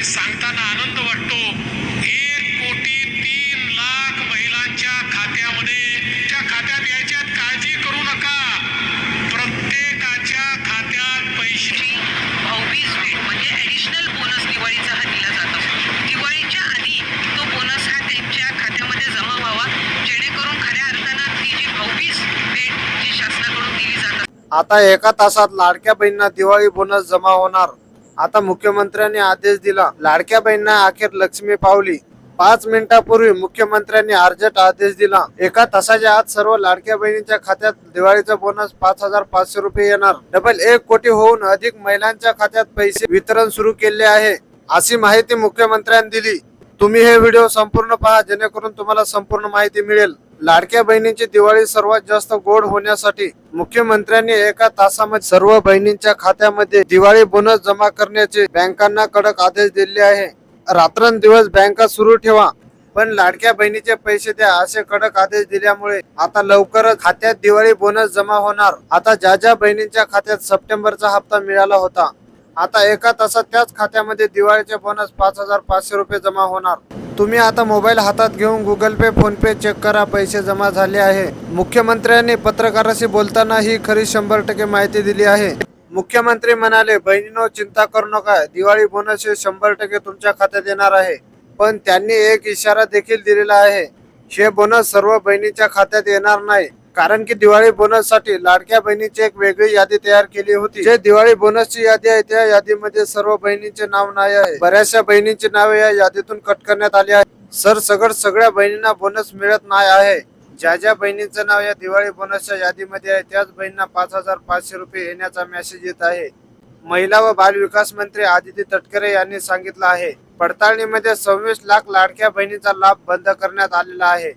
सांगताना आनंद वाटतो. 1,03,00,000 महिलांच्या खात्यामध्ये त्या खात्यात यायच्यात काळजी करू नका. प्रत्येकाच्या खात्यात पैसे भाऊबीज भेट म्हणजे ॲडिशनल बोनस दिवाळीचा हा दिला जात असतो. दिवाळीच्या आधी तो बोनस हा त्यांच्या खात्यामध्ये जमा व्हावा, जेणेकरून खऱ्या अर्थानं ती जी भाऊबीज भेट जी शासनाकडून दिली जात असते. आता एका तासात लाडक्या बहिणींना दिवाळी बोनस जमा होणार. आता मुख्यमंत्र्यांनी आदेश दिला. लाडक्या बहिणींना अखेर लक्ष्मी पावली. 5 मिनिटांपूर्वी मुख्यमंत्र्यांनी अर्जंट आदेश दिला. एका तासाच्या आत सर्व लाडक्या बहिणींच्या खात्यात दिवाळीचा बोनस 5,500 रुपये येणार. डबल 1 कोटी होऊन अधिक महिलांच्या खात्यात पैसे वितरण सुरू केले आहे, अशी माहिती मुख्यमंत्र्यांनी दिली. तुम्ही हे व्हिडिओ संपूर्ण पहा, जेणेकरून तुम्हाला संपूर्ण माहिती मिळेल. लाडक्या बहिणींची दिवाळी सर्वात जास्त गोड होण्यासाठी मुख्यमंत्र्यांनी एका तासामध्ये सर्व बहिणींच्या खात्यामध्ये दिवाळी बोनस जमा करण्याचे बँकांना कडक आदेश दिले आहे. रात्रंदिवस बँका सुरू ठेवा, पण लाडक्या बहिणीचे पैसे द्या, असे कडक आदेश दिल्यामुळे आता लवकरच खात्यात दिवाळी बोनस जमा होणार. आता ज्या बहिणींच्या खात्यात सप्टेंबरचा हप्ता मिळाला होता, आता एका तासात त्याच खात्यामध्ये दिवाळीचे बोनस 5,500 रुपये जमा होणार. तुम्ही आता मोबाईल हातात घेऊन गुगल पे, फोन पे चेक करा, पैसे जमा झाले आहे. मुख्यमंत्र्यांनी पत्रकारांशी बोलताना ही खरी 100% माहिती दिली आहे. मुख्यमंत्री म्हणाले, बहिणींनो चिंता करू नका, दिवाळी बोनस हे 100% तुमच्या खात्यात येणार आहे. पण त्यांनी एक इशारा देखील दिलेला आहे. हे बोनस सर्व बहिणींच्या खात्यात येणार नाही, कारण की दिवाळी बोनस साठी लाडक्या बहिणीची एक वेगळी यादी तयार केली होती. जे दिवाळी बोनसची यादी आहे, त्या यादीमध्ये सर्व बहिणींचे नाव नाही आहे. बऱ्याचशा बहिणींची नावे या यादीतून कट करण्यात आली आहे. सगळ्या बहिणींना बोनस मिळत नाही आहे. ज्या बहिणींचं नाव या दिवाळी बोनसच्या यादीमध्ये आहे, त्याच बहिणींना 5,500 रुपये येण्याचा मेसेज येत आहे. महिला व बाल विकास मंत्री आदिती तटकरे यांनी सांगितलं आहे. पडताळणीमध्ये 26 लाख लाडक्या बहिणींचा लाभ बंद करण्यात आलेला आहे.